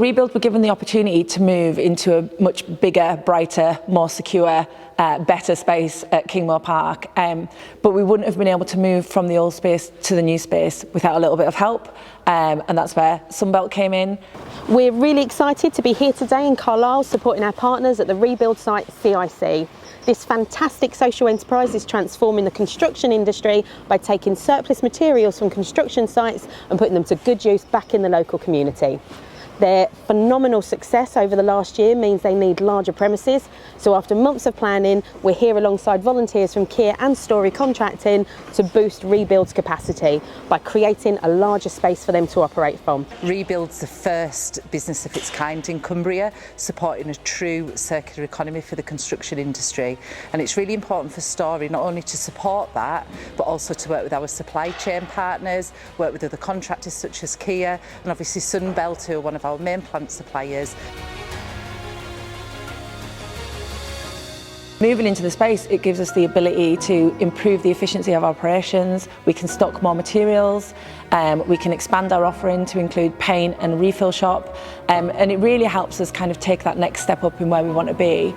Rebuild were given the opportunity to move into a much bigger, brighter, more secure, better space at Kingmore Park, but we wouldn't have been able to move from the old space to the new space without a little bit of help, and that's where Sunbelt came in. We're really excited to be here today in Carlisle supporting our partners at the rebuild site CIC. This fantastic social enterprise is transforming the construction industry by taking surplus materials from construction sites and putting them to good use back in the local community. Their phenomenal success over the last year means they need larger premises, so after months of planning, we're here alongside volunteers from Kier and Story Contracting to boost Rebuild's capacity by creating a larger space for them to operate from. Rebuild's the first business of its kind in Cumbria, supporting a true circular economy for the construction industry. And it's really important for Story not only to support that, but also to work with our supply chain partners, work with other contractors such as Kier, and obviously Sunbelt, who are one of our main plant suppliers. Moving into the space, it gives us the ability to improve the efficiency of operations. We can stock more materials, we can expand our offering to include paint and refill shop, and it really helps us kind of take that next step up in where we want to be.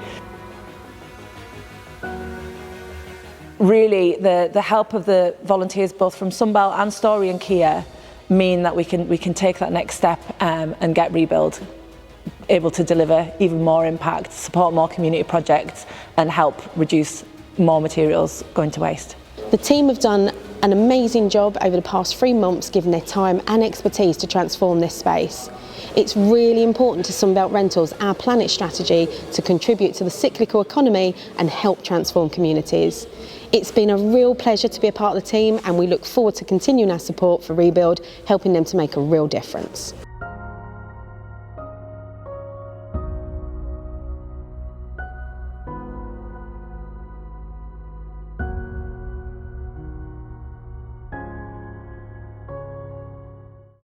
Really, the help of the volunteers both from Sunbelt and Story and Kier mean that we can take that next step and get Rebuild able to deliver even more impact, support more community projects and help reduce more materials going to waste. The team have done an amazing job over the past 3 months, giving their time and expertise to transform this space. It's really important to Sunbelt Rentals Our Planet strategy to contribute to the cyclical economy and help transform communities. It's been a real pleasure to be a part of the team, and we look forward to continuing our support for Rebuild, helping them to make a real difference.